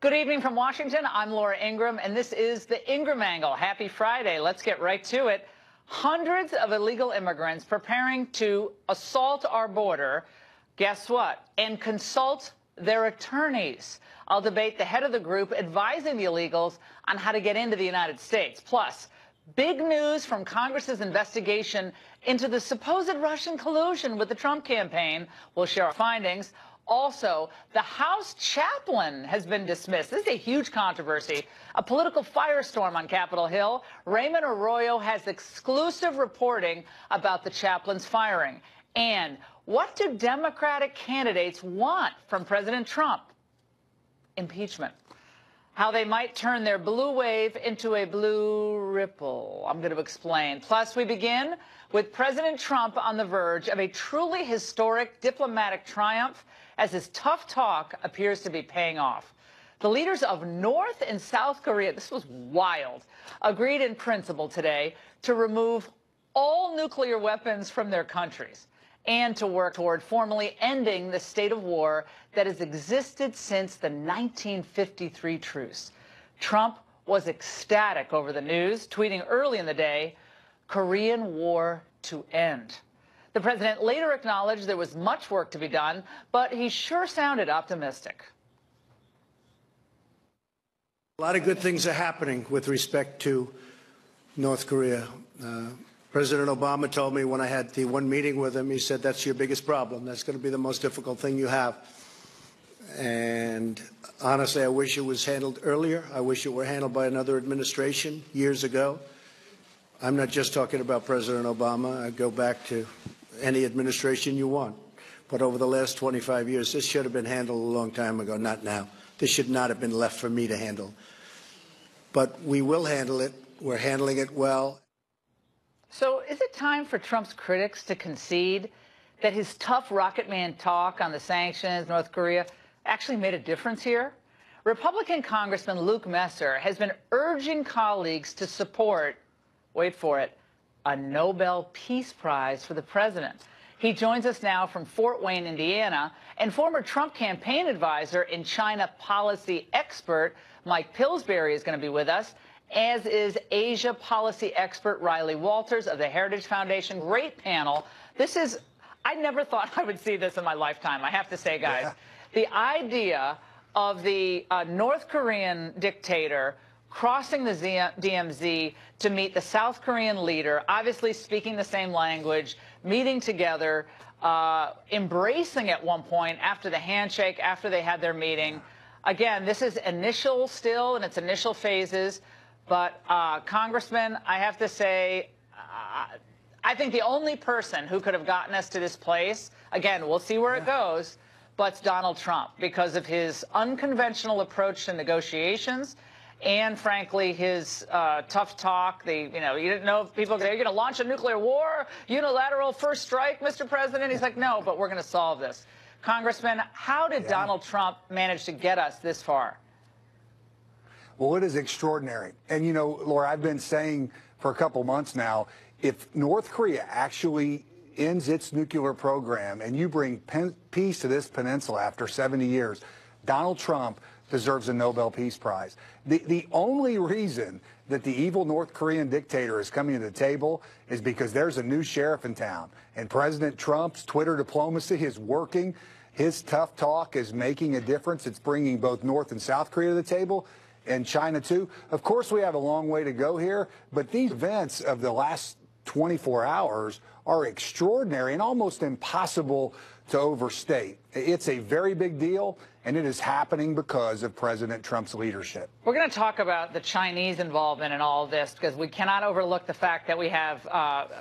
Good evening from Washington. I'm Laura Ingraham, and this is the Ingraham Angle. Happy Friday. Let's get right to it. Hundreds of illegal immigrants preparing to assault our border. Guess what? And consult their attorneys. I'll debate the head of the group advising the illegals on how to get into the United States. Plus, big news from Congress's investigation into the supposed Russian collusion with the Trump campaign. We'll share our findings. Also, the House chaplain has been dismissed. This is a huge controversy, a political firestorm on Capitol Hill. Raymond Arroyo has exclusive reporting about the chaplain's firing. And what do Democratic candidates want from President Trump? Impeachment. How they might turn their blue wave into a blue ripple. I'm going to explain. Plus, we begin with President Trump on the verge of a truly historic diplomatic triumph as his tough talk appears to be paying off. The leaders of North and South Korea, this was wild, agreed in principle today to remove all nuclear weapons from their countries and to work toward formally ending the state of war that has existed since the 1953 truce. Trump was ecstatic over the news, tweeting early in the day, "Korean War to end." The president later acknowledged there was much work to be done, but he sure sounded optimistic. A lot of good things are happening with respect to North Korea. President Obama told me when I had the one meeting with him, he said, that's your biggest problem. That's going to be the most difficult thing you have. And honestly, I wish it was handled earlier. I wish it were handled by another administration years ago. I'm not just talking about President Obama. I go back to any administration you want. But over the last 25 years, this should have been handled a long time ago, not now. This should not have been left for me to handle. But we will handle it. We're handling it well. So is it time for Trump's critics to concede that his tough rocket man talk on the sanctions, North Korea, actually made a difference here? Republican Congressman Luke Messer has been urging colleagues to support, wait for it, a Nobel Peace Prize for the president. He joins us now from Fort Wayne, Indiana, and former Trump campaign advisor and China policy expert Mike Pillsbury is going to be with us, as is Asia policy expert Riley Walters of the Heritage Foundation. Great panel. I never thought I would see this in my lifetime, I have to say, guys. Yeah. The idea of the North Korean dictator crossing the DMZ to meet the South Korean leader, obviously speaking the same language, meeting together, embracing at one point after the handshake, after they had their meeting. Again, this is initial still in its initial phases. But, Congressman, I have to say, I think the only person who could have gotten us to this place, again, we'll see where it goes, but it's Donald Trump because of his unconventional approach to negotiations and, frankly, his tough talk. You didn't know if people are going to launch a nuclear war, unilateral first strike, Mr. President. He's like, no, but we're going to solve this. Congressman, how did Donald Trump manage to get us this far? Well, it is extraordinary. And, Laura, I've been saying for a couple months now, if North Korea actually ends its nuclear program and you bring peace to this peninsula after 70 years, Donald Trump deserves a Nobel Peace Prize. The only reason that the evil North Korean dictator is coming to the table is because there's a new sheriff in town. And President Trump's Twitter diplomacy is working. His tough talk is making a difference. It's bringing both North and South Korea to the table, and China too. Of course, we have a long way to go here, but these events of the last 24 hours are extraordinary and almost impossible to overstate. It's a very big deal, and it is happening because of President Trump's leadership. We're going to talk about the Chinese involvement in all of this because we cannot overlook the fact that we have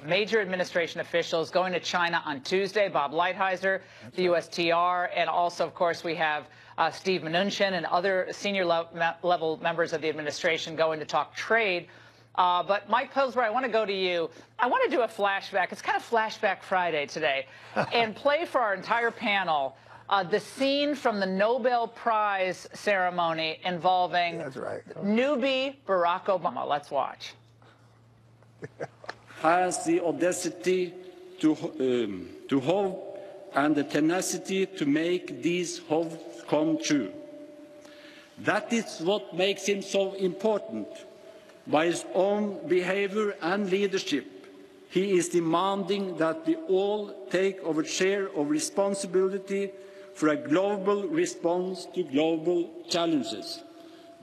major administration officials going to China on Tuesday, Bob Lighthizer, the USTR, and also, of course, we have Steve Mnuchin and other senior level members of the administration going to talk trade. But Mike Pillsbury, I want to go to you. I want to do a flashback. It's kind of Flashback Friday today, and play for our entire panel the scene from the Nobel Prize ceremony involving newbie Barack Obama. Let's watch. Has the audacity to hope and the tenacity to make these hopes come true. That is what makes him so important. By his own behavior and leadership, he is demanding that we all take our share of responsibility for a global response to global challenges.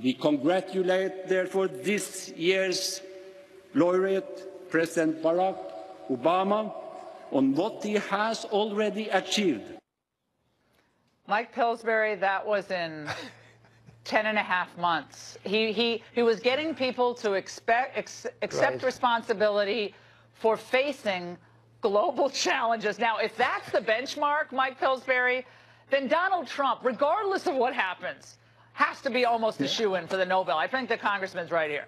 We congratulate, therefore, this year's laureate, President Barack Obama, on what he has already achieved. Mike Pillsbury, that was in 10.5 months. He was getting people to accept responsibility for facing global challenges. Now, if that's the benchmark, Mike Pillsbury, then Donald Trump, regardless of what happens, has to be almost a shoo-in for the Nobel. I think the congressman's right here.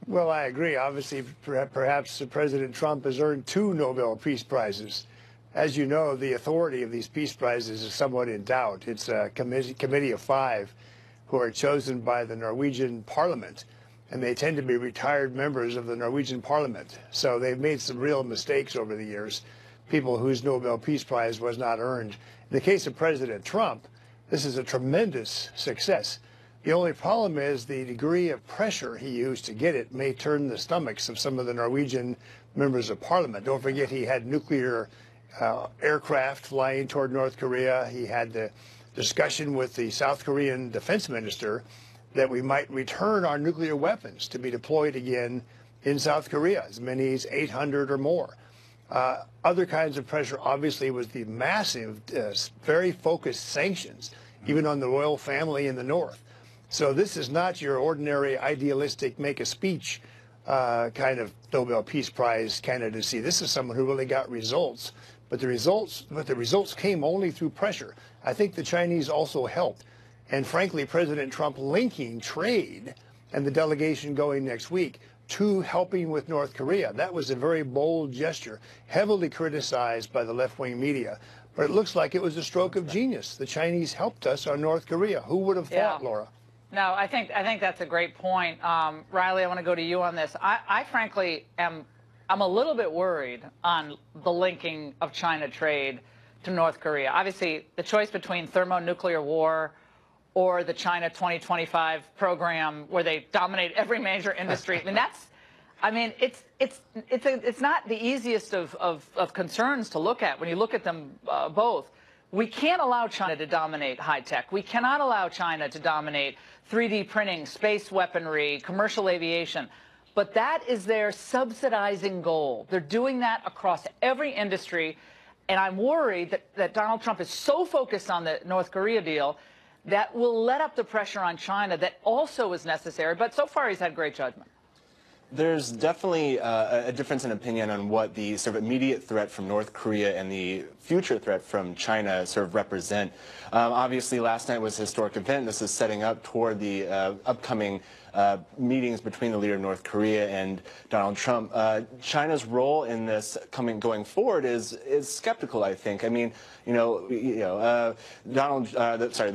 Well, I agree. Obviously, perhaps President Trump has earned 2 Nobel Peace Prizes. As you know, the authority of these peace prizes is somewhat in doubt. It's a committee of 5 who are chosen by the Norwegian parliament, and they tend to be retired members of the Norwegian parliament. So they've made some real mistakes over the years, people whose Nobel Peace Prize was not earned. In the case of President Trump, this is a tremendous success. The only problem is the degree of pressure he used to get it may turn the stomachs of some of the Norwegian members of parliament. Don't forget he had nuclear aircraft flying toward North Korea. He had the discussion with the South Korean defense minister that we might return our nuclear weapons to be deployed again in South Korea, as many as 800 or more. Other kinds of pressure, obviously, was the massive, very focused sanctions, even on the royal family in the north. So this is not your ordinary idealistic make a speech kind of Nobel Peace Prize candidacy. This is someone who really got results. But the results came only through pressure. I think the Chinese also helped. And frankly, President Trump linking trade and the delegation going next week to helping with North Korea. That was a very bold gesture, heavily criticized by the left-wing media. But it looks like it was a stroke of genius. The Chinese helped us on North Korea. Who would have thought, Laura? No, I think that's a great point. Riley, I want to go to you on this. I frankly I'm a little bit worried on the linking of China trade to North Korea. Obviously, the choice between thermonuclear war or the China 2025 program where they dominate every major industry. I mean, it's not the easiest of concerns to look at when you look at them both. We can't allow China to dominate high tech. We cannot allow China to dominate 3D printing, space weaponry, commercial aviation. But that is their subsidizing goal. They're doing that across every industry. And I'm worried that Donald Trump is so focused on the North Korea deal that will let up the pressure on China that also is necessary. But so far, he's had great judgment. There's definitely a difference in opinion on what the sort of immediate threat from North Korea and the future threat from China sort of represent. Obviously, last night was a historic event. This is setting up toward the upcoming meetings between the leader of North Korea and Donald Trump. China's role in this going forward is skeptical, I think. I mean, the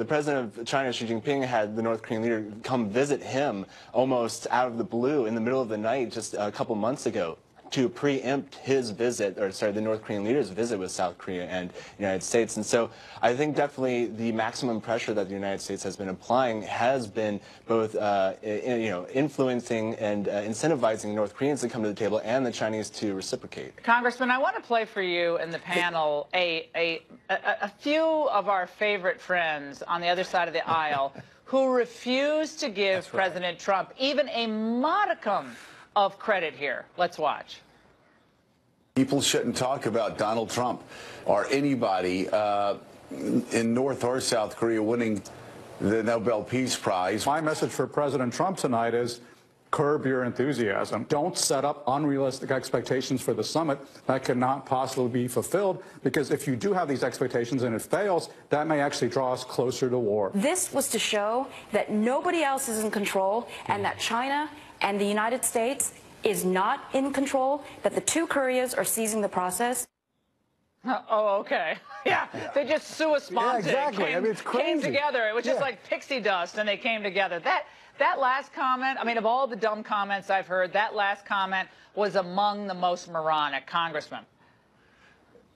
president of China, Xi Jinping, had the North Korean leader come visit him almost out of the blue in the middle of the night just a couple months ago to preempt his visit, or sorry, the North Korean leader's visit with South Korea and the United States. And so I think definitely the maximum pressure that the United States has been applying has been both, influencing and incentivizing North Koreans to come to the table and the Chinese to reciprocate. Congressman, I want to play for you in the panel a few of our favorite friends on the other side of the aisle who refuse to give President Trump even a modicum of credit here. Let's watch. People shouldn't talk about Donald Trump or anybody in North or South Korea winning the Nobel Peace Prize. My message for President Trump tonight is curb your enthusiasm. Don't set up unrealistic expectations for the summit that cannot possibly be fulfilled, because if you do have these expectations and it fails, that may actually draw us closer to war. This was to show that nobody else is in control and that China and the United States is not in control, that the two Koreas are seizing the process. Oh, okay. Yeah, they just sua sponte. Yeah, exactly. I mean, it's crazy. Came together. It was just like pixie dust, and they came together. That last comment, I mean, of all the dumb comments I've heard, that last comment was among the most moronic. Congressman.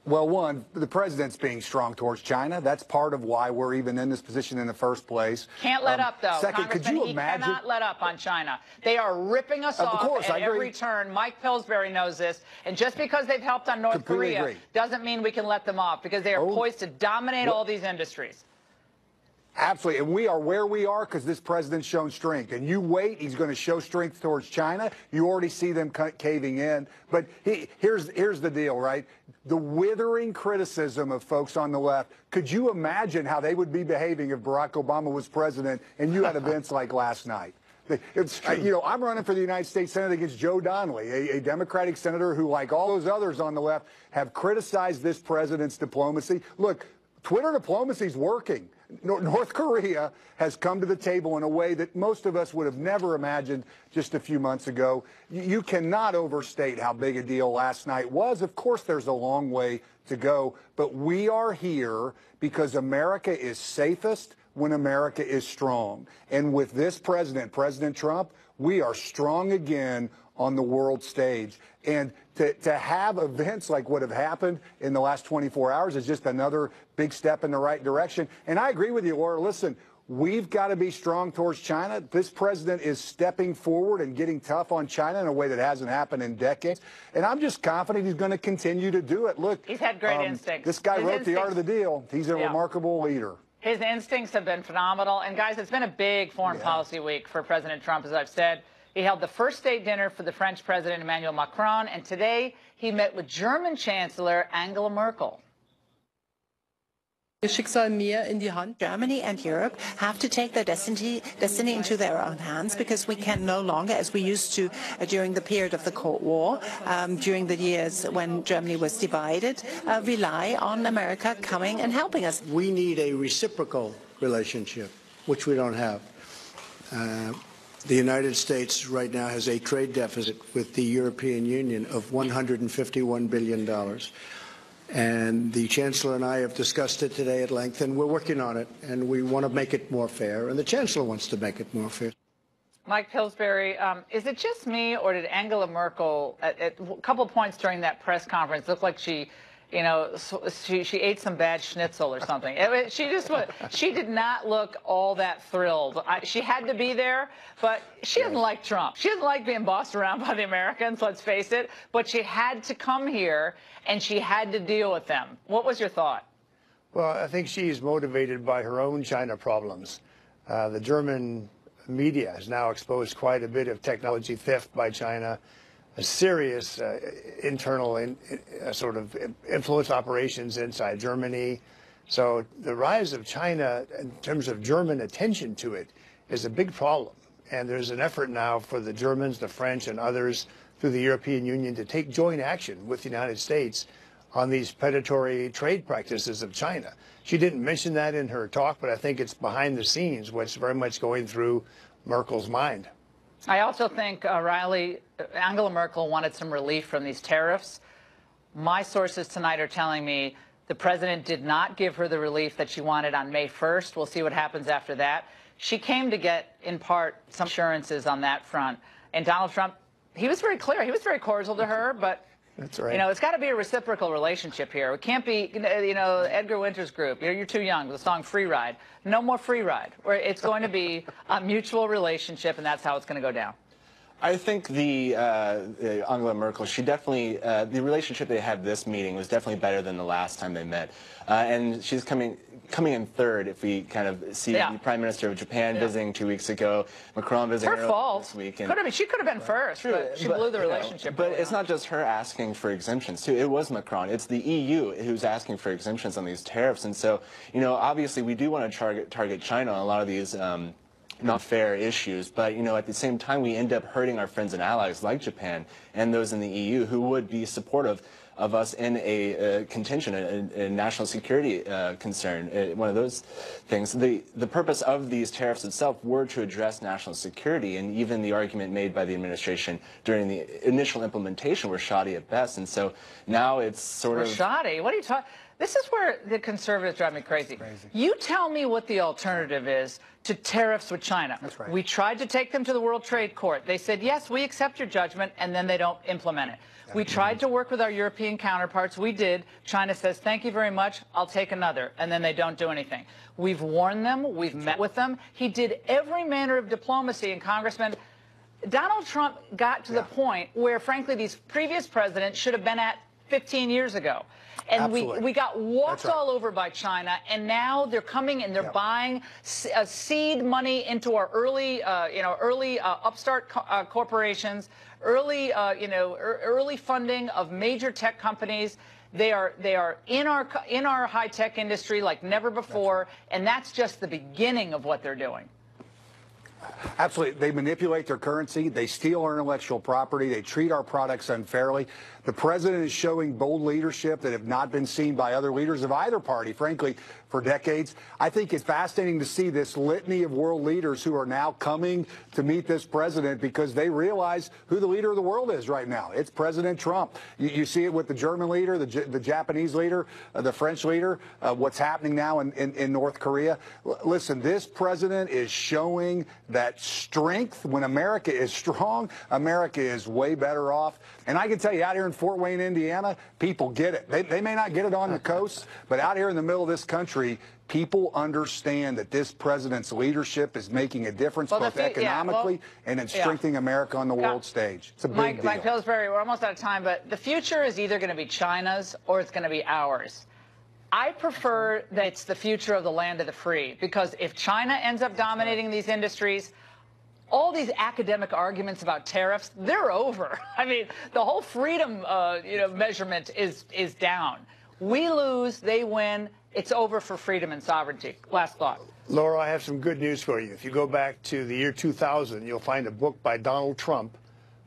Well, one, the president's being strong towards China. That's part of why we're even in this position in the first place. Can't let up, though. Second, could you imagine? He cannot let up on China. They are ripping us off at every turn. Mike Pillsbury knows this. And just because they've helped on North Korea doesn't mean we can let them off, because they are poised to dominate all these industries. Absolutely, and we are where we are because this president's shown strength. And you wait, he's going to show strength towards China. You already see them caving in. But here's the deal, right? The withering criticism of folks on the left. Could you imagine how they would be behaving if Barack Obama was president and you had events like last night? I'm running for the United States Senate against Joe Donnelly, a Democratic senator who, like all those others on the left, have criticized this president's diplomacy. Look, Twitter diplomacy is working. North Korea has come to the table in a way that most of us would have never imagined just a few months ago. You cannot overstate how big a deal last night was. Of course, there's a long way to go, but we are here because America is safest when America is strong. And with this president, President Trump, we are strong again on the world stage. And to have events like what have happened in the last 24 hours is just another big step in the right direction. And I agree with you, Laura. Listen, we've got to be strong towards China. This president is stepping forward and getting tough on China in a way that hasn't happened in decades. And I'm just confident he's going to continue to do it. Look, he's had great instincts. This guy wrote The Art of the Deal. He's a remarkable leader. His instincts have been phenomenal. And, guys, it's been a big foreign policy week for President Trump, as I've said. He held the first state dinner for the French President Emmanuel Macron, and today he met with German Chancellor Angela Merkel. Germany and Europe have to take their destiny into their own hands, because we can no longer, as we used to during the period of the Cold War, during the years when Germany was divided, rely on America coming and helping us. We need a reciprocal relationship, which we don't have. The United States right now has a trade deficit with the European Union of $151 billion. And the Chancellor and I have discussed it today at length, and we're working on it, and we want to make it more fair, and the Chancellor wants to make it more fair. Mike Pillsbury, is it just me, or did Angela Merkel, at a couple of points during that press conference, look like she ate some bad schnitzel or something? She did not look all that thrilled. She had to be there, but she doesn't like Trump. She doesn't like being bossed around by the Americans, let's face it. But she had to come here, and she had to deal with them. What was your thought? Well, I think she's motivated by her own China problems. The German media has now exposed quite a bit of technology theft by China, a serious internal sort of influence operations inside Germany. So the rise of China in terms of German attention to it is a big problem. And there's an effort now for the Germans, the French, and others through the European Union to take joint action with the United States on these predatory trade practices of China. She didn't mention that in her talk, but I think it's behind the scenes what's very much going through Merkel's mind. I also think, Riley, Angela Merkel wanted some relief from these tariffs. My sources tonight are telling me the president did not give her the relief that she wanted on May 1st. We'll see what happens after that. She came to get, in part, some assurances on that front. And Donald Trump, he was very clear. He was very cordial to her, but that's right. It's got to be a reciprocal relationship here. It can't be, Edgar Winter's group. You're too young. The song "Free Ride." No more free ride. It's going to be a mutual relationship, and that's how it's going to go down. I think the Angela Merkel, she definitely, the relationship they had this meeting was definitely better than the last time they met. And she's coming in third if we kind of see the Prime Minister of Japan visiting 2 weeks ago, Macron visiting her fault. this week. She could have been first, but she blew the relationship. But it's not just her asking for exemptions, too. It was Macron. It's the EU who's asking for exemptions on these tariffs. And so, obviously we do want to target China on a lot of these not fair issues, but at the same time we end up hurting our friends and allies like Japan and those in the EU who would be supportive of us in a contention, a national security concern, one of those things. The purpose of these tariffs itself were to address national security, and even the argument made by the administration during the initial implementation were shoddy at best, and so now it's sort of shoddy. What are you talking? This is where the conservatives drive me crazy. You tell me what the alternative is to tariffs with China. That's right. We tried to take them to the World Trade Court. They said, yes, we accept your judgment, and then they don't implement it. We tried to work with our European counterparts. We did. China says, thank you very much. I'll take another. And then they don't do anything. We've warned them. We've met with them. He did every manner of diplomacy. And, Congressman, Donald Trump got to the point where, frankly, these previous presidents should have been at 15 years ago. And we got walked all over by China, and now they're coming and they're buying seed money into our early upstart corporations, early funding of major tech companies. They are in our high tech industry like never before, and that's just the beginning of what they're doing. Absolutely. They manipulate their currency. They steal our intellectual property. They treat our products unfairly. The president is showing bold leadership that have not been seen by other leaders of either party, frankly, for decades. I think it's fascinating to see this litany of world leaders who are now coming to meet this president because they realize who the leader of the world is right now. It's President Trump. You see it with the German leader, the Japanese leader, the French leader, what's happening now in North Korea. Listen, this president is showing that strength. When America is strong, America is way better off. And I can tell you, out here in Fort Wayne, Indiana, people get it. They may not get it on the coast, but out here in the middle of this country, people understand that this president's leadership is making a difference both economically and in strengthening America on the world stage. It's a big deal. Mike Pillsbury, we're almost out of time, but the future is either going to be China's or it's going to be ours. I prefer that it's the future of the land of the free, because if China ends up dominating these industries, all these academic arguments about tariffs, they're over. I mean, the whole freedom measurement is down. We lose, they win. It's over for freedom and sovereignty. Last thought. Laura, I have some good news for you. If you go back to the year 2000, you'll find a book by Donald Trump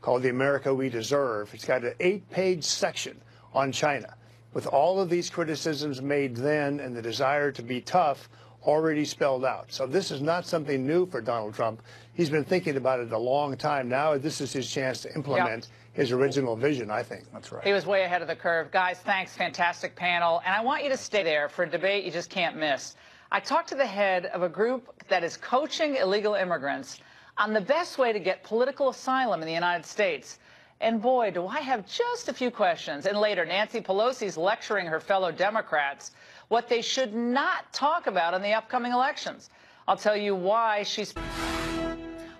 called The America We Deserve. It's got an 8-page section on China with all of these criticisms made then and the desire to be tough already spelled out. So this is not something new for Donald Trump. He's been thinking about it a long time. Now this is his chance to implement his original vision, I think. That's right. He was way ahead of the curve. Guys, thanks. Fantastic panel. And I want you to stay there for a debate you just can't miss. I talked to the head of a group that is coaching illegal immigrants on the best way to get political asylum in the United States. And boy, do I have just a few questions. And later, Nancy Pelosi's lecturing her fellow Democrats what they should not talk about in the upcoming elections. I'll tell you why she's...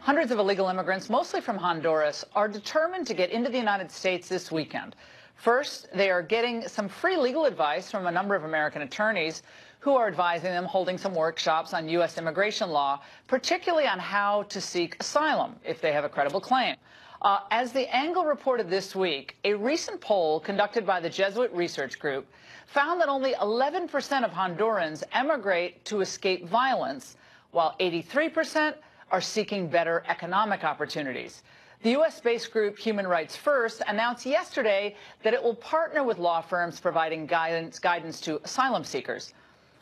Hundreds of illegal immigrants, mostly from Honduras, are determined to get into the United States this weekend. First, they are getting some free legal advice from a number of American attorneys who are advising them, holding some workshops on U.S. immigration law, particularly on how to seek asylum if they have a credible claim. As The Angle reported this week, a recent poll conducted by the Jesuit Research Group found that only 11% of Hondurans emigrate to escape violence, while 83% are seeking better economic opportunities. The U.S.-based group Human Rights First announced yesterday that it will partner with law firms providing guidance to asylum seekers.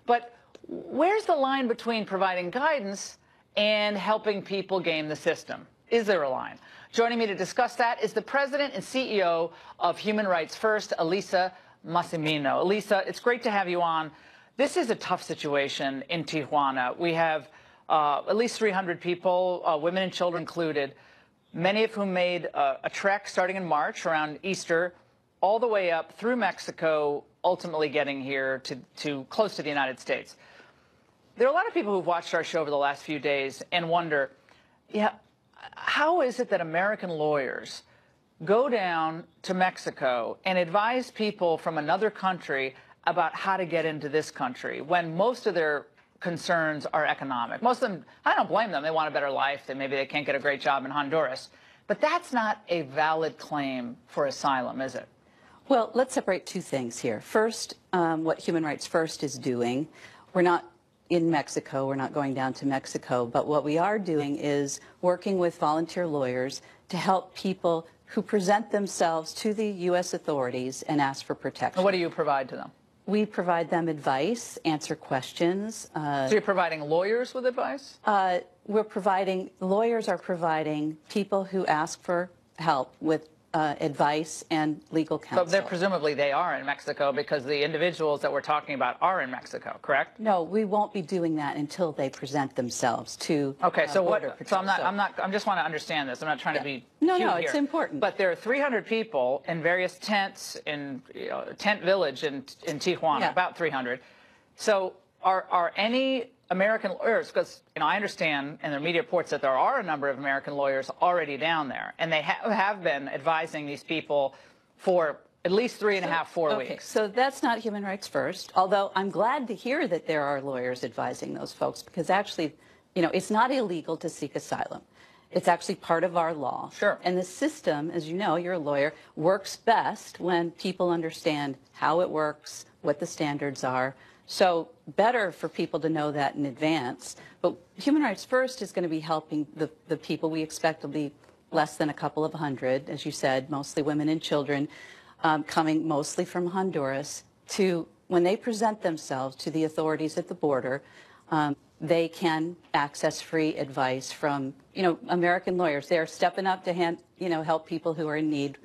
But where's the line between providing guidance and helping people game the system? Is there a line? Joining me to discuss that is the president and CEO of Human Rights First, Elisa Massimino. Elisa, it's great to have you on. This is a tough situation in Tijuana. We have at least 300 people, women and children included, many of whom made a trek starting in March around Easter, all the way up through Mexico, ultimately getting here to close to the United States. There are a lot of people who've watched our show over the last few days and wonder, how is it that American lawyers go down to Mexico and advise people from another country about how to get into this country when most of their concerns are economic? Most of them, I don't blame them. They want a better life. Maybe they can't get a great job in Honduras. But that's not a valid claim for asylum, is it? Well, let's separate two things here. First, what Human Rights First is doing, we're not in Mexico, we're not going down to Mexico, but what we are doing is working with volunteer lawyers to help people who present themselves to the U.S. authorities and ask for protection. And what do you provide to them? We provide them advice, answer questions. So you're providing lawyers with advice? Lawyers are providing people who ask for help with advice and legal counsel. But presumably they are in Mexico because the individuals that we're talking about are in Mexico, correct? No, we won't be doing that until they present themselves to Okay, so Border what? Patrol. So I just want to understand this. I'm not trying to be No, cute no, here. it's important. But there are 300 people in various tents in Tent Village in Tijuana, about 300. So are any American lawyers, because I understand in the media reports that there are a number of American lawyers already down there, and they have been advising these people for at least 3.5, 4 weeks. So that's not Human Rights First, although I'm glad to hear that there are lawyers advising those folks, because actually, it's not illegal to seek asylum. It's actually part of our law. Sure. And the system, as you know, you're a lawyer, works best when people understand how it works, what the standards are. So better for people to know that in advance. But Human Rights First is going to be helping the people we expect will be less than a couple of hundred, as you said, mostly women and children, coming mostly from Honduras, to when they present themselves to the authorities at the border, they can access free advice from, American lawyers. They're stepping up to help people who are in need.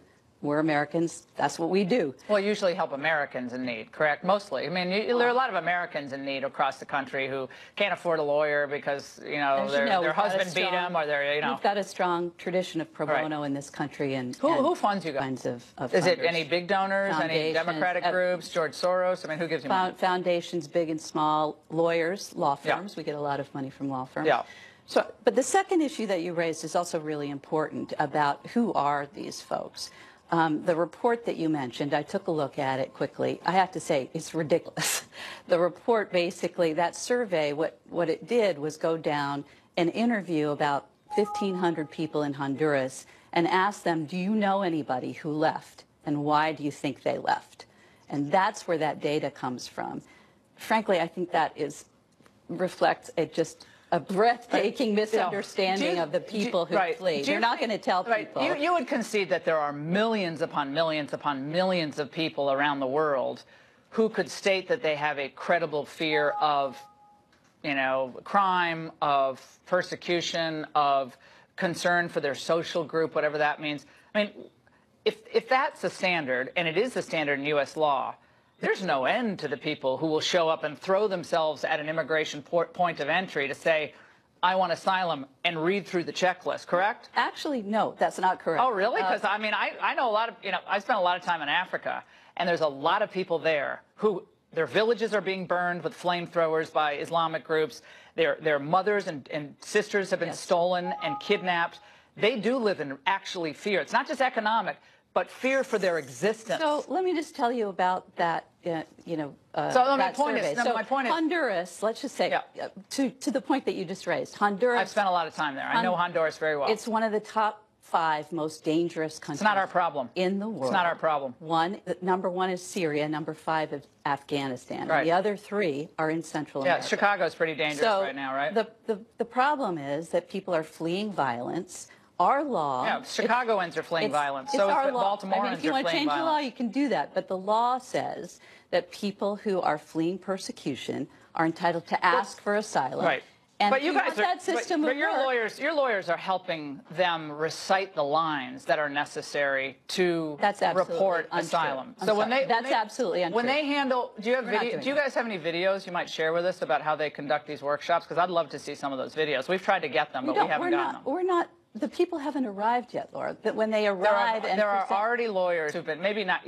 We're Americans. That's what we do. Well, usually help Americans in need, correct? Mostly. I mean, there are a lot of Americans in need across the country who can't afford a lawyer because, their husband beat them or they're, We've got a strong tradition of pro bono in this country. And who funds you guys? Kinds of Is it funders. any big donors, any Democratic groups, George Soros? I mean, who gives you money? Foundations, big and small, lawyers, law firms. We get a lot of money from law firms. Yeah. So, but the second issue that you raised is also really important about who are these folks. The report that you mentioned, I took a look at it quickly. I have to say, it's ridiculous. The report, basically, that survey, what it did was go down and interview about 1,500 people in Honduras and ask them, do you know anybody who left? And why do you think they left? And that's where that data comes from. Frankly, I think that reflects just a breathtaking misunderstanding of the people who flee. They're not going to tell people. You would concede that there are millions upon millions upon millions of people around the world who could state that they have a credible fear of, crime, of persecution, of concern for their social group, whatever that means. I mean, if that's the standard, and it is the standard in U.S. law, there's no end to the people who will show up and throw themselves at an immigration point of entry to say, I want asylum, and read through the checklist, correct? Actually, no, that's not correct. Oh, really? Because, I know a lot of, I spent a lot of time in Africa, and there's a lot of people there who, their villages are being burned with flamethrowers by Islamic groups. Their mothers and sisters have been stolen and kidnapped. They do live in actually fear. It's not just economic, but fear for their existence. So let me just tell you about that, my point is, Honduras, let's just say, to the point that you just raised, Honduras. I've spent a lot of time there. I know Honduras very well. It's one of the top 5 most dangerous countries. It's not our problem. In the world. It's not our problem. Number 1 is Syria. Number 5 is Afghanistan. Right. And the other 3 are in Central America. Yeah, Chicago's pretty dangerous right now, right? The problem is that people are fleeing violence. Our law. Yeah, Chicagoans are fleeing violence. So our is law. Baltimoreans If you want to change the law, you can do that. But the law says that people who are fleeing persecution are entitled to ask for asylum. Right. And but you guys that system but your lawyers are helping them recite the lines that are necessary to report asylum. So that's absolutely untrue. When they handle, do you guys have any videos you might share with us about how they conduct these workshops? Because I'd love to see some of those videos. We've tried to get them, but we haven't gotten them. We're not. The people haven't arrived yet, Laura. But when they arrive, there are already lawyers who've been maybe not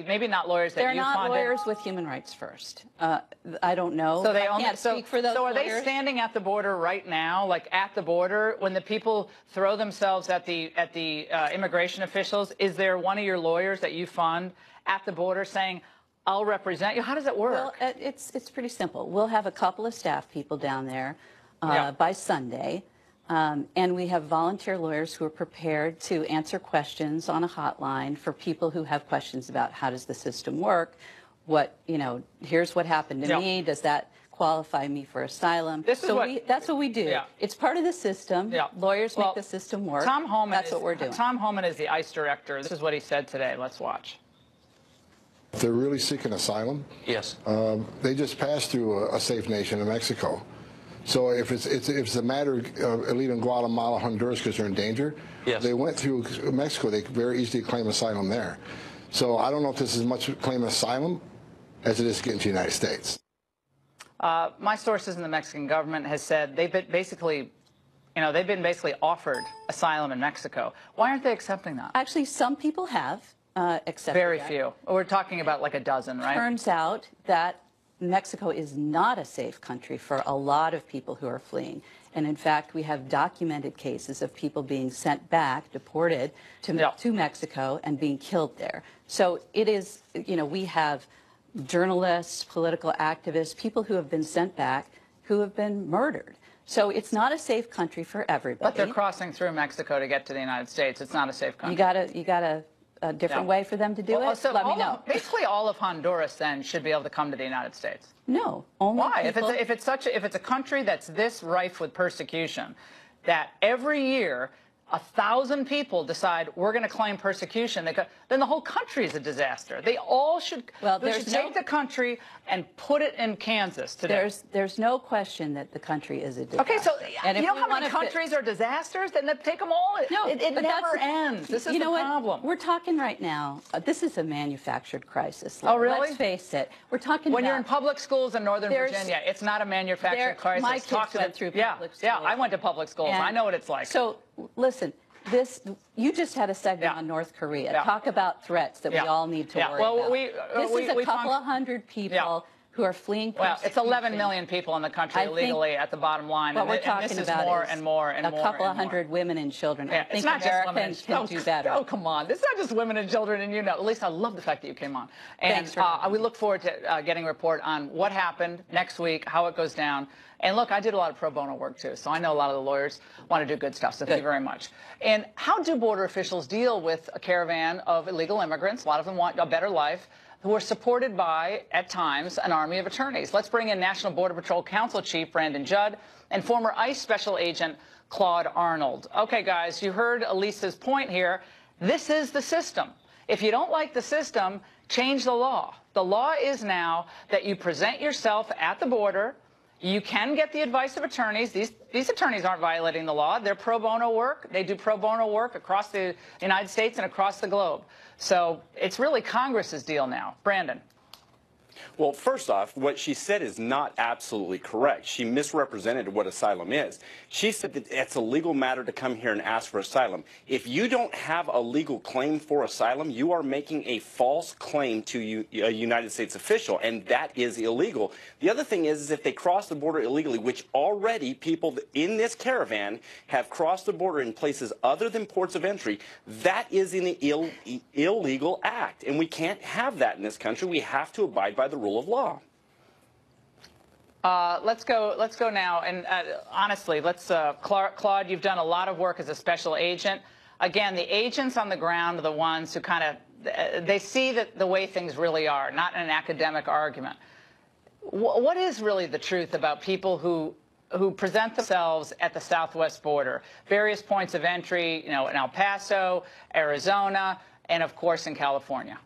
lawyers that you funded. They're not lawyers with Human Rights First. I don't know. So they I can't speak for those lawyers. So are they standing at the border right now, like at the border, when the people throw themselves at the immigration officials? Is there one of your lawyers that you fund at the border saying, "I'll represent you"? How does it work? Well, it's pretty simple. We'll have a couple of staff people down there by Sunday. And we have volunteer lawyers who are prepared to answer questions on a hotline for people who have questions about how does the system work, here's what happened to me, does that qualify me for asylum? That's what we do. Yeah. It's part of the system. Yeah. Lawyers make the system work. That's what we're doing. Tom Homan is the ICE director. This is what he said today. Let's watch. If they're really seeking asylum, yes, they just passed through a safe nation of Mexico. So if it's a matter of leaving Guatemala, Honduras because they're in danger, yes. They went through Mexico. They could very easily claim asylum there. So I don't know if this is much claim asylum as it is getting to the United States. My sources in the Mexican government has said they've been basically, they've been basically offered asylum in Mexico. Why aren't they accepting that? Actually, some people have accepted Very that. few. We're talking about like a dozen, right? Turns out that Mexico is not a safe country for a lot of people who are fleeing. And in fact, we have documented cases of people being sent back, deported to Mexico and being killed there. So it is, we have journalists, political activists, people who have been sent back who have been murdered. So it's not a safe country for everybody. But they're crossing through Mexico to get to the United States. It's not a safe country. You got a different way for them to do it? So Let me know. Basically, all of Honduras then should be able to come to the United States. No, only Why? people... If it's a country that's this rife with persecution, that every year 1,000 people decide we're going to claim persecution, then the whole country is a disaster. They all should. They should take the country and put it in Kansas today. There's no question that the country is a disaster. Okay, so and you know how many countries are disasters? Then take them all. No, it never ends. This is the problem. We're talking right now. This is a manufactured crisis. Oh, really? Let's face it. We're talking when you're in public schools in Northern Virginia, it's not a manufactured crisis. My kids went through public schools. Yeah, I went to public schools. I know what it's like. So listen. You just had a segment on North Korea. Talk about threats that we all need to worry about. This is a couple of hundred people who are fleeing persecution. Well, it's 11 million people in the country illegally at the bottom line. What we're talking about more and more and more. A couple of hundred women and children. I think it's not Americans just women can do better. Oh, come on. This is not just women and children, and at least I love the fact that you came on. And Thanks for we look forward to getting a report on what happened next week, how it goes down. And look, I did a lot of pro bono work, too, so I know a lot of the lawyers want to do good stuff, so thank you very much. And how do border officials deal with a caravan of illegal immigrants, a lot of them want a better life, who are supported by, at times, an army of attorneys? Let's bring in National Border Patrol Council Chief Brandon Judd and former ICE Special Agent Claude Arnold. Okay, guys, you heard Elisa's point here. This is the system. If you don't like the system, change the law. The law is now that you present yourself at the border. You can get the advice of attorneys. These attorneys aren't violating the law. They're pro bono work. They do pro bono work across the United States and across the globe. So it's really Congress's deal now. Brandon. Well, first off, what she said is not absolutely correct. She misrepresented what asylum is. She said that it's a legal matter to come here and ask for asylum. If you don't have a legal claim for asylum, you are making a false claim to a United States official, and that is illegal. The other thing is if they cross the border illegally, which already people in this caravan have crossed the border in places other than ports of entry, that is an illegal act, and we can't have that in this country. We have to abide by the rule of law. Let's go now. And honestly, Claude, you've done a lot of work as a special agent. Again, the agents on the ground are the ones who kind of, they see the way things really are, not in an academic argument. What is really the truth about people who present themselves at the southwest border, various points of entry, in El Paso, Arizona, and of course in California?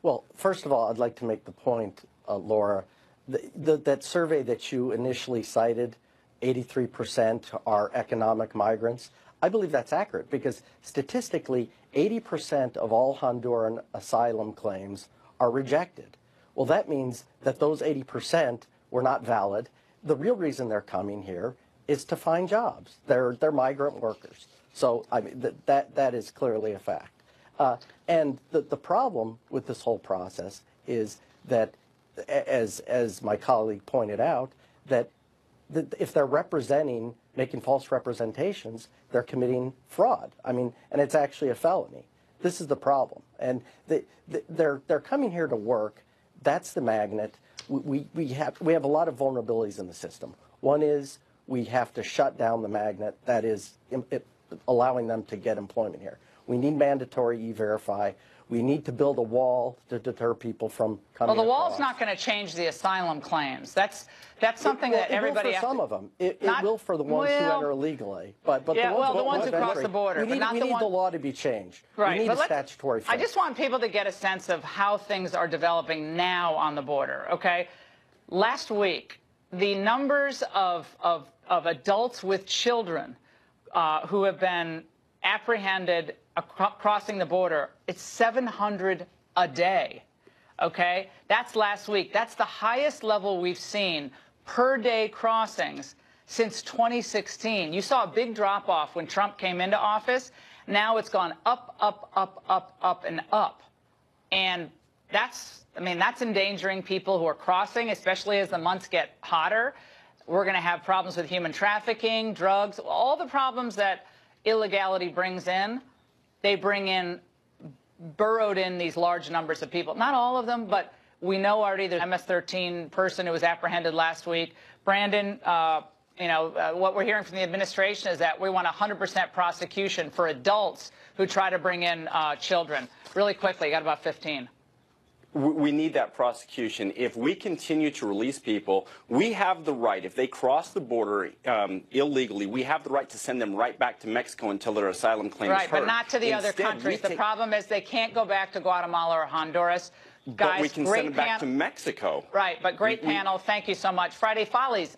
Well, first of all, I'd like to make the point, Laura, that survey that you initially cited, 83% are economic migrants. I believe that's accurate because statistically, 80% of all Honduran asylum claims are rejected. Well, that means that those 80% were not valid. The real reason they're coming here is to find jobs. They're migrant workers. So I mean, that is clearly a fact. And the problem with this whole process is that, as my colleague pointed out, that if they're making false representations, they're committing fraud. I mean, and it's actually a felony. This is the problem. And they're coming here to work. That's the magnet. We have a lot of vulnerabilities in the system. One is we have to shut down the magnet that is allowing them to get employment here. We need mandatory E-Verify. We need to build a wall to deter people from coming. Well, the wall's not going to change the asylum claims. That's something that everybody. It will for some of them. It will for the ones who enter illegally. But the ones who cross the border. We need the law to be changed. Right. We need a statutory fix. I just want people to get a sense of how things are developing now on the border. Okay. Last week, the numbers of adults with children who have been apprehended crossing the border, it's 700 a day. Okay? That's last week. That's the highest level we've seen per day crossings since 2016. You saw a big drop-off when Trump came into office. Now it's gone up, up, up, up, up, and up. And that's, I mean, that's endangering people who are crossing, especially as the months get hotter. We're going to have problems with human trafficking, drugs, all the problems that illegality brings in. They bring in, burrowed in these large numbers of people. Not all of them, but we know already there's an MS-13 person who was apprehended last week. Brandon, what we're hearing from the administration is that we want 100% prosecution for adults who try to bring in children. Really quickly, got about 15. We need that prosecution. If we continue to release people, we have the right, if they cross the border illegally, we have the right to send them right back to Mexico until their asylum claim is heard. Right, but not to the other countries. The problem is they can't go back to Guatemala or Honduras. Guys, but we can send them back to Mexico. Right, but great panel. Thank you so much. Friday Follies.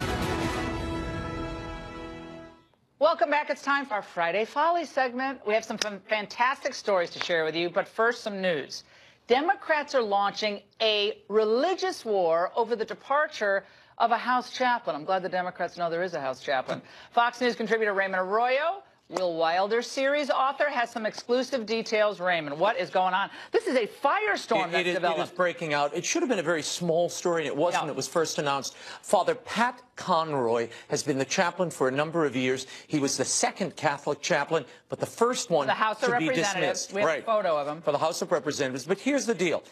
Welcome back. It's time for our Friday Follies segment. We have some fantastic stories to share with you, but first, some news. Democrats are launching a religious war over the departure of a House chaplain. I'm glad the Democrats know there is a House chaplain. Fox News contributor Raymond Arroyo, Will Wilder series author, has some exclusive details. Raymond, what is going on? This is a firestorm that's developed. It is breaking out. It should have been a very small story, and it wasn't. No. It was first announced. Father Pat Conroy has been the chaplain for a number of years. He was the second Catholic chaplain, but the first one to be dismissed. We have a photo of him. For the House of Representatives. But here's the deal.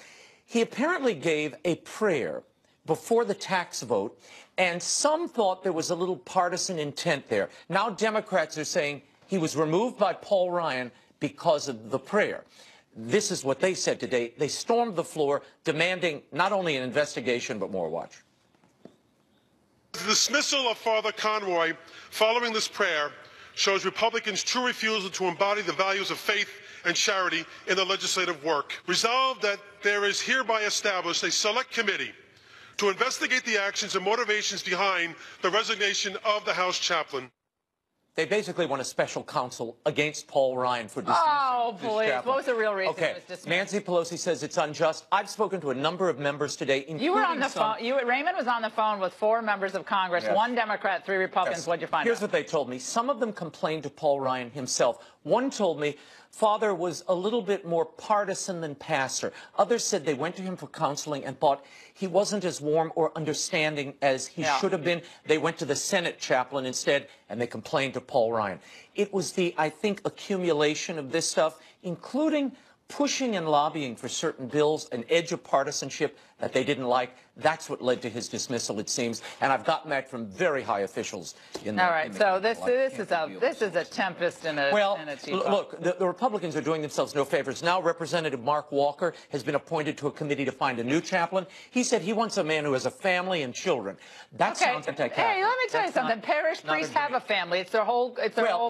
He apparently gave a prayer before the tax vote, and some thought there was a little partisan intent there. Now Democrats are saying he was removed by Paul Ryan because of the prayer. This is what they said today. They stormed the floor, demanding not only an investigation, but more. Watch. The dismissal of Father Conroy following this prayer shows Republicans' true refusal to embody the values of faith and charity in the legislative work. Resolved that there is hereby established a select committee to investigate the actions and motivations behind the resignation of the House chaplain. They basically want a special counsel against Paul Ryan for dismissing please. What was the real reason it was dismissed? Nancy Pelosi says it's unjust. I've spoken to a number of members today, including You were on the phone. Raymond was on the phone with 4 members of Congress, yes. 1 Democrat, 3 Republicans. Yes. What'd you find out? Here's what they told me. Some of them complained to Paul Ryan himself. One told me Father was a little bit more partisan than pastor. Others said they went to him for counseling and thought he wasn't as warm or understanding as he should have been. They went to the Senate chaplain instead, and they complained to Paul Ryan. It was the, I think, accumulation of this stuff, including pushing and lobbying for certain bills, an edge of partisanship that they didn't like. That's what led to his dismissal, it seems. And I've gotten that from very high officials. All right, so this is a tempest in a teapot. Well, look, the Republicans are doing themselves no favors. Now Representative Mark Walker has been appointed to a committee to find a new chaplain. He said he wants a man who has a family and children. That sounds anti-Catholic. Hey, let me tell you something. Parish priests have a family. It's their whole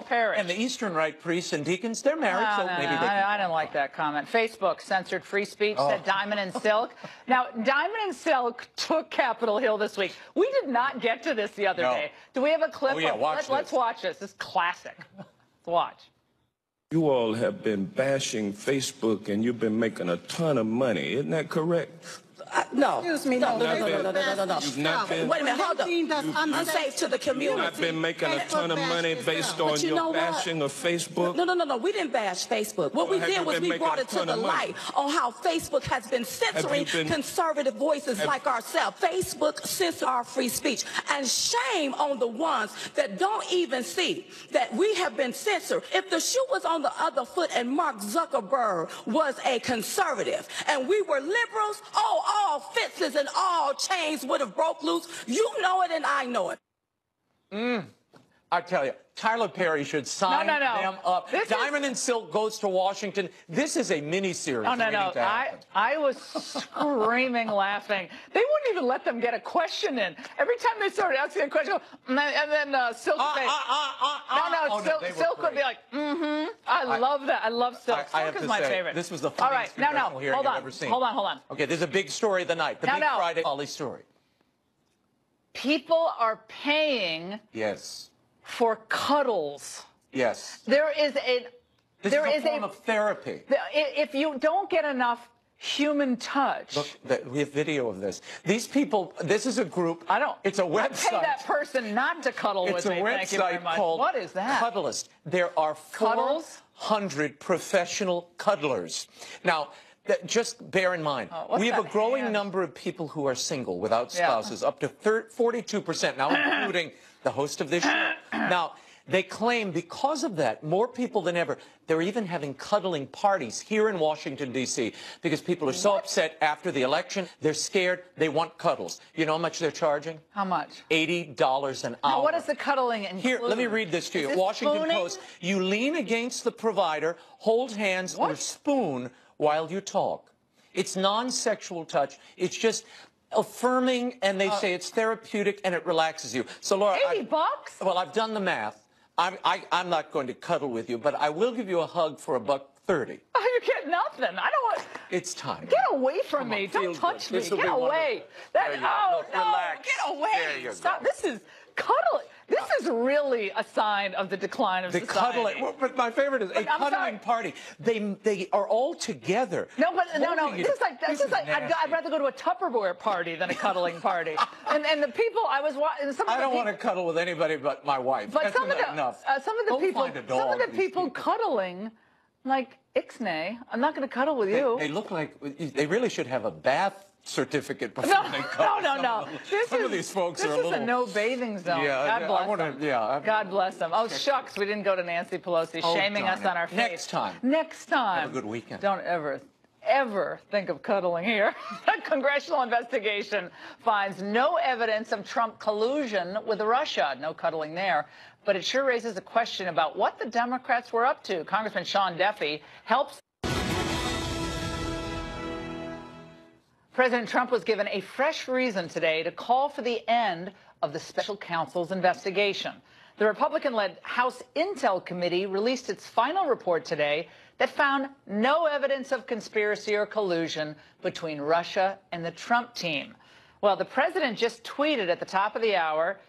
parish. And the Eastern Rite priests and deacons, they're married, I didn't like that comment. Facebook censored free speech, said Diamond and Silk. Now, Diamond and Silk took Capitol Hill this week. We did not get to this the other day. Do we have a clip? Let's watch this. This is classic. Let's watch. You all have been bashing Facebook, and you've been making a ton of money. Isn't that correct? No. Excuse me, no. You've not been. Wait a minute, hold on. Unsafe to the community. You've not been making a ton of money based on your bashing of Facebook? No. We didn't bash Facebook. What we did was we brought it to the light on how Facebook has been censoring conservative voices like ourselves. Facebook censors our free speech. And shame on the ones that don't even see that we have been censored. If the shoe was on the other foot and Mark Zuckerberg was a conservative and we were liberals, all fences and all chains would have broke loose. You know it and I know it. I tell you, Tyler Perry should sign them up. Diamond and Silk goes to Washington. This is a mini-series. No. I was screaming, laughing. They wouldn't even let them get a question in. Every time they started asking a question, and then Silk would say, Silk would be like, I love that. I love Silk. Silk is my favorite. This was the funniest congressional hearing I've ever seen. Hold on. Okay, there's a big story of the night. The big Friday Folly story. People are paying Yes. for cuddles. Yes. There is This is a form of therapy. If you don't get enough human touch. Look, we have video of this. These people, this is a group. It's a website. I pay that person not to cuddle with me. It's a Thank you very website much. called What is that? Cuddlist. There are 400 professional cuddlers. Now, just bear in mind, we have a growing number of people who are single without spouses, up to 42% now, including the host of this show. Now, they claim because of that, more people than ever, they're even having cuddling parties here in Washington, D.C., because people are so upset after the election. They're scared. They want cuddles. You know how much they're charging? How much? $80 an hour. Now, what is the cuddling include? Here, let me read this to you. Washington Post. You lean against the provider, hold hands, or spoon while you talk. It's non-sexual touch. It's just affirming, and they say it's therapeutic and it relaxes you. So, Laura, $80? Well, I've done the math. I'm not going to cuddle with you, but I will give you a hug for $1.30. Oh, you get nothing. I don't want. It's time. Get away from me. Don't touch me. Get away. Oh, no. Relax. Get away. There you Stop. go. This is cuddling. This is really a sign of the decline of society. Cuddling. Well, but my favorite is a cuddling party. They are all together. No, but no. This is like I'd rather go to a Tupperware party than a cuddling party. and the people I was watching. I don't want to cuddle with anybody but my wife. But some of the people cuddling, like Ixnay, I'm not going to cuddle with you. They look like they really should have a bath certificate before they cuddle. No. Some of these folks are a little. This is a no bathing zone. God bless them. God bless them. Oh, shucks, we didn't go to Nancy Pelosi shaming us on our face. Next time. Next time. Have a good weekend. Don't ever think of cuddling here. A congressional investigation finds no evidence of Trump collusion with Russia. No cuddling there. But it sure raises a question about what the Democrats were up to. Congressman Sean Duffy helps. President Trump was given a fresh reason today to call for the end of the special counsel's investigation. The Republican-led House Intel Committee released its final report today that found no evidence of conspiracy or collusion between Russia and the Trump team. Well, the president just tweeted at the top of the hour,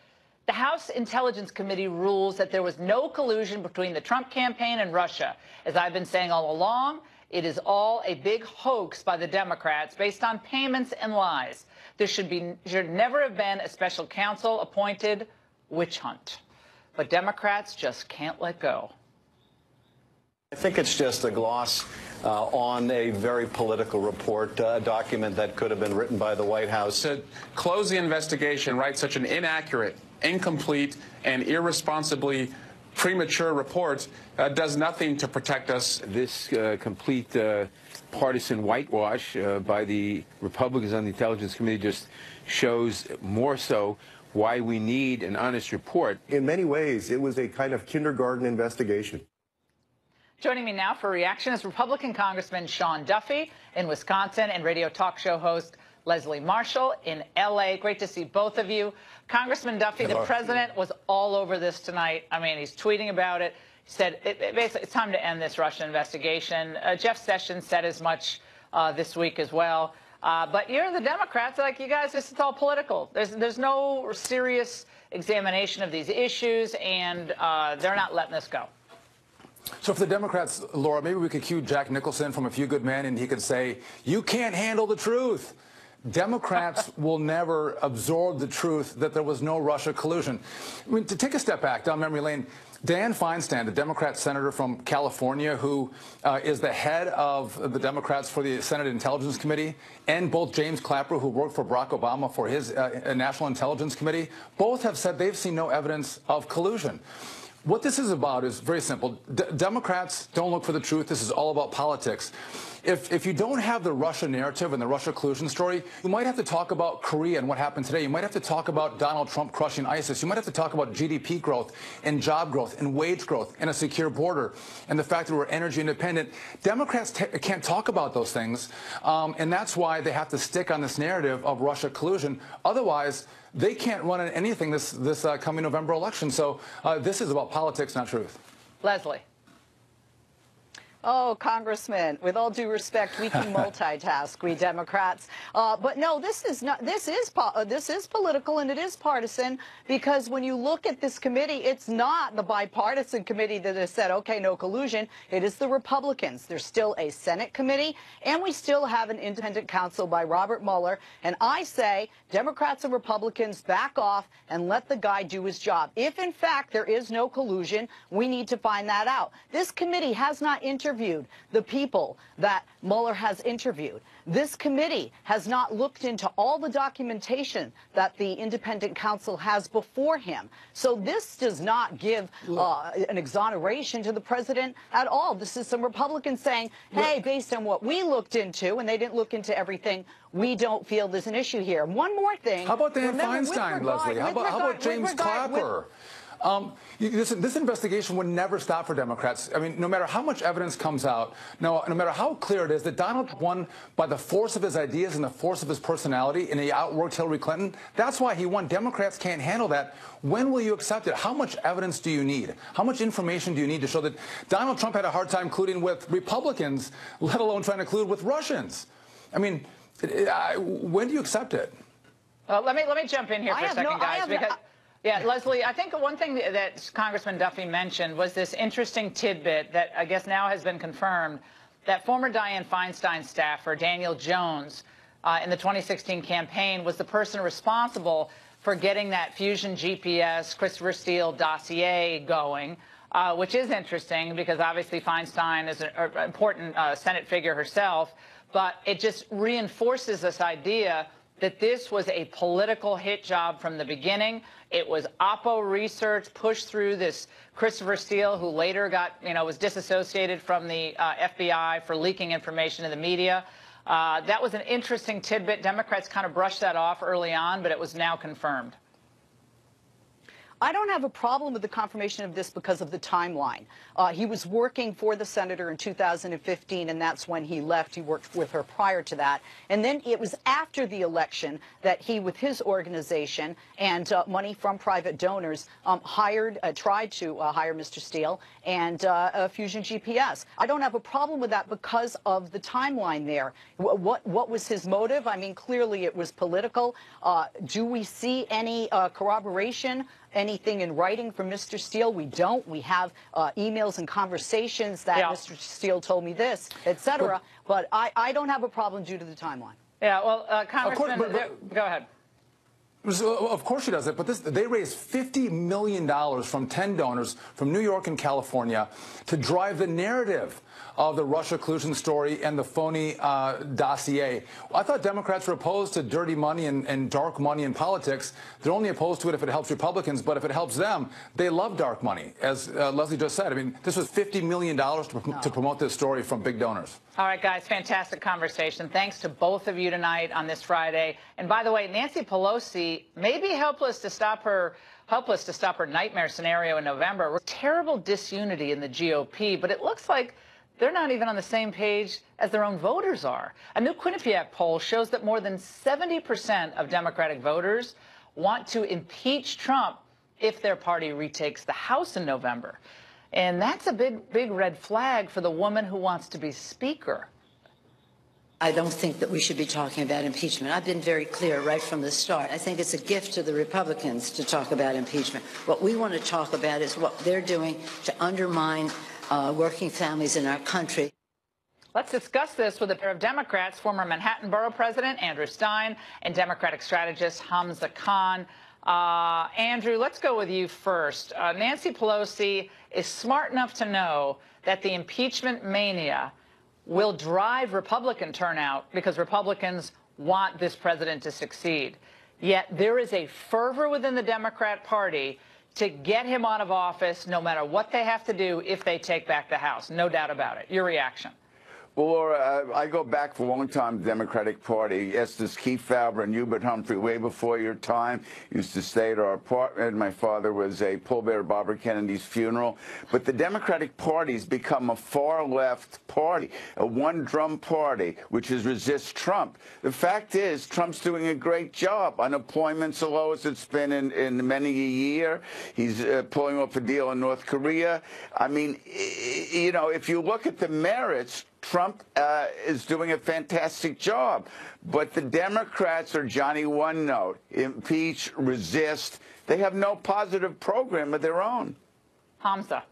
the House Intelligence Committee rules that there was no collusion between the Trump campaign and Russia. As I've been saying all along, it is all a big hoax by the Democrats based on payments and lies. There should never have been a special counsel appointed. Witch hunt. But Democrats just can't let go. I think it's just a gloss on a very political report, a document that could have been written by the White House. To close the investigation, write such an inaccurate, incomplete, and irresponsibly premature report does nothing to protect us. This complete partisan whitewash by the Republicans on the Intelligence Committee just shows more so why we need an honest report. In many ways, it was a kind of kindergarten investigation. Joining me now for reaction is Republican Congressman Sean Duffy in Wisconsin and radio talk show host Leslie Marshall in L.A. Great to see both of you. Congressman Duffy, the president was all over this tonight. I mean, he's tweeting about it. He said basically it's time to end this Russian investigation. Jeff Sessions said as much this week as well. But you're the Democrats, like you guys, this is all political. There's no serious examination of these issues, and they're not letting this go. So for the Democrats, Laura, maybe we could cue Jack Nicholson from A Few Good Men, and he could say, you can't handle the truth. Democrats will never absorb the truth that there was no Russia collusion. I mean, to take a step back down memory lane, Dan Feinstein, the Democrat senator from California, who is the head of the Democrats for the Senate Intelligence Committee, and both James Clapper, who worked for Barack Obama for his National Intelligence Committee, both have said they've seen no evidence of collusion. What this is about is very simple. Democrats don't look for the truth. This is all about politics. If you don't have the Russia narrative and the Russia collusion story, you might have to talk about Korea and what happened today. You might have to talk about Donald Trump crushing ISIS. You might have to talk about GDP growth and job growth and wage growth and a secure border and the fact that we're energy independent. Democrats can't talk about those things, and that's why they have to stick on this narrative of Russia collusion. Otherwise, they can't run anything this coming November election. So this is about politics, not truth. Leslie. Oh, Congressman, with all due respect, we can multitask, we Democrats. But no, this is not. This is political and it is partisan, because when you look at this committee, it's not the bipartisan committee that has said, okay, no collusion. It is the Republicans. There's still a Senate committee, and we still have an independent counsel by Robert Mueller. And I say, Democrats and Republicans, back off and let the guy do his job. If in fact there is no collusion, we need to find that out. This committee has not interviewed the people that Mueller has interviewed. This committee has not looked into all the documentation that the independent counsel has before him. So this does not give an exoneration to the president at all. This is some Republicans saying, hey, based on what we looked into, and they didn't look into everything, we don't feel there's an issue here. One more thing. How about Dan Feinstein, Leslie? How about James Clapper? Listen, this investigation would never stop for Democrats. I mean, no matter how much evidence comes out, no matter how clear it is that Donald won by the force of his ideas and the force of his personality, and he outworked Hillary Clinton, that's why he won. Democrats can't handle that. When will you accept it? How much evidence do you need? How much information do you need to show that Donald Trump had a hard time colluding with Republicans, let alone trying to collude with Russians? I mean, when do you accept it? Well, let me jump in here for a second, guys, because... Yeah, Leslie, I think one thing that Congressman Duffy mentioned was this interesting tidbit that I guess now has been confirmed, that former Dianne Feinstein staffer Daniel Jones in the 2016 campaign was the person responsible for getting that Fusion GPS Christopher Steele dossier going, which is interesting because obviously Feinstein is an important Senate figure herself, but it just reinforces this idea that this was a political hit job from the beginning. It was Oppo research pushed through this Christopher Steele, who later got, was disassociated from the FBI for leaking information to the media. That was an interesting tidbit. Democrats kind of brushed that off early on, but it was now confirmed. I don't have a problem with the confirmation of this because of the timeline. He was working for the senator in 2015, and that's when he left. He worked with her prior to that. And then it was after the election that he, with his organization and money from private donors, tried to hire Mr. Steele and Fusion GPS. I don't have a problem with that because of the timeline there. What was his motive? I mean, clearly it was political. Do we see any corroboration? Anything in writing from Mr. Steele? We don't. We have emails and conversations that Mr. Steele told me this, etc. But I don't have a problem due to the timeline. Yeah, well, Congressman, go ahead. Of course she does it, but they raised $50 million from 10 donors from New York and California to drive the narrative of the Russia collusion story and the phony dossier. I thought Democrats were opposed to dirty money and dark money in politics. They're only opposed to it if it helps Republicans, but if it helps them, they love dark money. As Leslie just said, I mean, this was $50 million to promote this story from big donors. All right, guys, fantastic conversation. Thanks to both of you tonight on this Friday. And by the way, Nancy Pelosi may be helpless to stop her nightmare scenario in November. Terrible disunity in the GOP, but it looks like they're not even on the same page as their own voters are. A new Quinnipiac poll shows that more than 70% of Democratic voters want to impeach Trump if their party retakes the House in November. And that's a big red flag for the woman who wants to be Speaker. I don't think that we should be talking about impeachment. I've been very clear right from the start. I think it's a gift to the Republicans to talk about impeachment. What we want to talk about is what they're doing to undermine working families in our country. Let's discuss this with a pair of Democrats, former Manhattan Borough President Andrew Stein and Democratic strategist Hamza Khan. Andrew, let's go with you first. Nancy Pelosi is smart enough to know that the impeachment mania will drive Republican turnout because Republicans want this president to succeed. Yet there is a fervor within the Democrat Party to get him out of office no matter what they have to do if they take back the House. No doubt about it. Your reaction? Well, Laura, I go back for a long time, Democratic Party. Estes Kefauver and Hubert Humphrey, way before your time, used to stay at our apartment. My father was a pallbearer at Barbara Kennedy's funeral. But the Democratic Party's become a far-left party, a one-drum party, which is resist Trump. The fact is, Trump's doing a great job. Unemployment's the lowest it's been in many a year. He's pulling off a deal in North Korea. I mean, you know, if you look at the merits, Trump is doing a fantastic job. But the Democrats are Johnny One Note, impeach, resist. They have no positive program of their own. Hamza.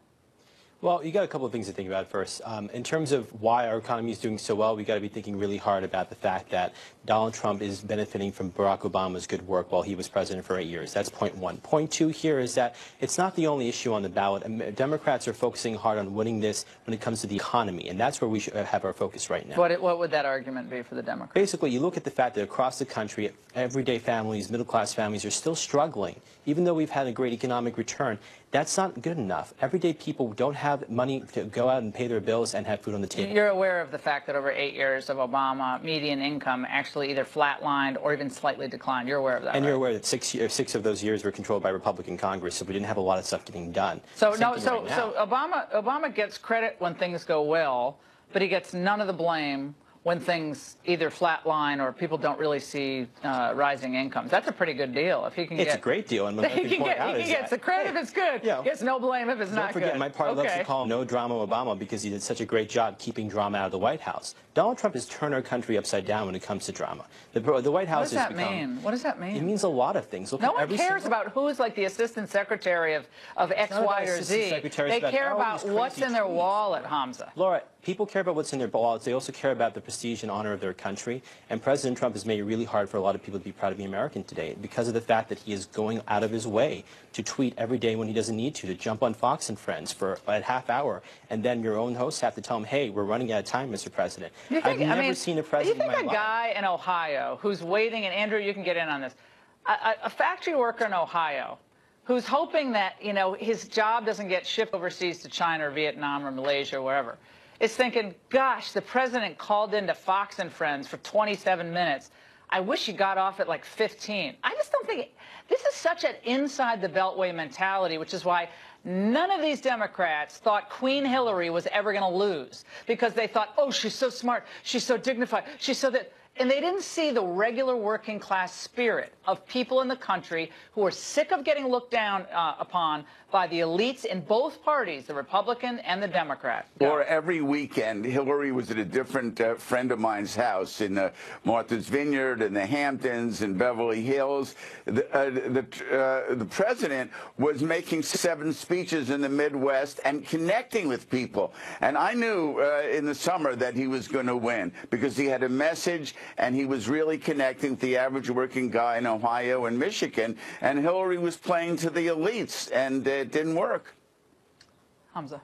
Well, you got a couple of things to think about first. In terms of why our economy is doing so well, we got to be thinking really hard about the fact that Donald Trump is benefiting from Barack Obama's good work while he was president for 8 years. That's point one. Point two here is that it's not the only issue on the ballot. Democrats are focusing hard on winning this when it comes to the economy, and that's where we should have our focus right now. What would that argument be for the Democrats? Basically, you look at the fact that across the country, everyday families, middle-class families are still struggling. Even though we've had a great economic return, that's not good enough. Everyday people don't have money to go out and pay their bills and have food on the table. You're aware of the fact that over 8 years of Obama, median income actually either flatlined or even slightly declined. You're aware of that, And right? you're aware that six of those years were controlled by Republican Congress, so we didn't have a lot of stuff getting done. So Obama gets credit when things go well, but he gets none of the blame when things either flatline or people don't really see rising incomes. That's a pretty good deal. If he can It's a great deal. And he gets the credit if it's good. Yeah. Gets no blame if it's not good. Don't forget, my party loves to call him No Drama Obama because he did such a great job keeping drama out of the White House. Donald Trump has turned our country upside down when it comes to drama. The White House has become... What does that mean? What does that mean? It means a lot of things. Look, no one cares about who's like the assistant secretary of X, Y, or Z. They care about what's in their wallet, Hamza. Laura, people care about what's in their wallets. They also care about the prestige and honor of their country. And President Trump has made it really hard for a lot of people to be proud to be American today because of the fact that he is going out of his way to tweet every day when he doesn't need to jump on Fox and Friends for a half hour, and then your own hosts have to tell him, hey, we're running out of time, Mr. President. I've never seen a president You think a guy in Ohio who's waiting, and Andrew, you can get in on this, a factory worker in Ohio who's hoping that, you know, his job doesn't get shipped overseas to China or Vietnam or Malaysia or wherever, is thinking, gosh, the president called into Fox and Friends for 27 minutes. I wish he got off at like 15. I just don't think this is such an inside the Beltway mentality, which is why none of these Democrats thought Queen Hillary was ever going to lose, because they thought, oh, she's so smart, she's so dignified, she's so that. And they didn't see the regular working class spirit of people in the country who are sick of getting looked down upon by the elites in both parties, the Republican and the Democrat. Or every weekend, Hillary was at a different friend of mine's house in Martha's Vineyard, in the Hamptons, in Beverly Hills. The president was making 7 speeches in the Midwest and connecting with people. And I knew in the summer that he was going to win because he had a message and he was really connecting with the average working guy in Ohio and Michigan. And Hillary was playing to the elites, and it didn't work. Hamza.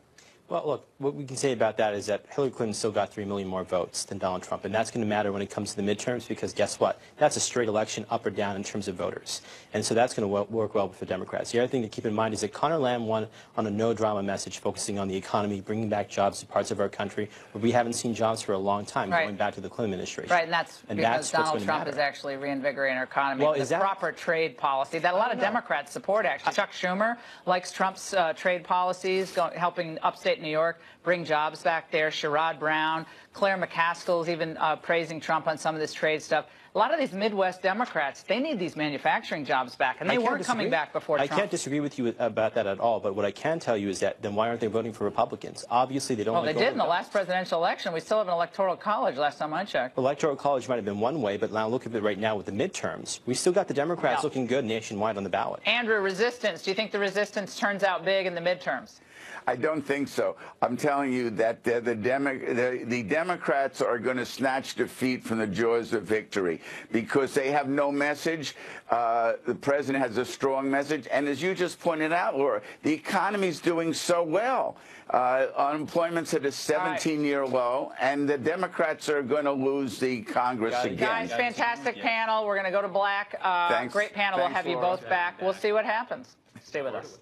Well, look, what we can say about that is that Hillary Clinton still got 3 million more votes than Donald Trump, and that's going to matter when it comes to the midterms because guess what? That's a straight election up or down in terms of voters. And so that's going to work well for Democrats. The other thing to keep in mind is that Conor Lamb won on a no-drama message focusing on the economy, bringing back jobs to parts of our country where we haven't seen jobs for a long time, going back to the Clinton administration. Right, and that's because Donald Trump is actually reinvigorating our economy. Well, with the proper trade policy that a lot of Democrats support, actually. Chuck Schumer likes Trump's trade policies, helping upstate New York bring jobs back there. Sherrod Brown, Claire McCaskill's even praising Trump on some of this trade stuff. A lot of these Midwest Democrats, they need these manufacturing jobs back, and they weren't coming back before Trump. I can't disagree with you about that at all, but what I can tell you is that then why aren't they voting for Republicans? Obviously, they don't Well, they did in the last presidential election. We still have an electoral college last time I checked. Electoral college might have been one way, but now look at it right now with the midterms. We still got the Democrats looking good nationwide on the ballot. Andrew, resistance. Do you think the resistance turns out big in the midterms? I don't think so. I'm telling you that the Democrats are going to snatch defeat from the jaws of victory because they have no message. The president has a strong message. And as you just pointed out, Laura, the economy's doing so well. Unemployment's at a 17-year low, and the Democrats are going to lose the Congress again. Guys, fantastic panel. We're going to go to black. Thanks. Great panel. We'll have you both back. We'll see what happens. Stay with us.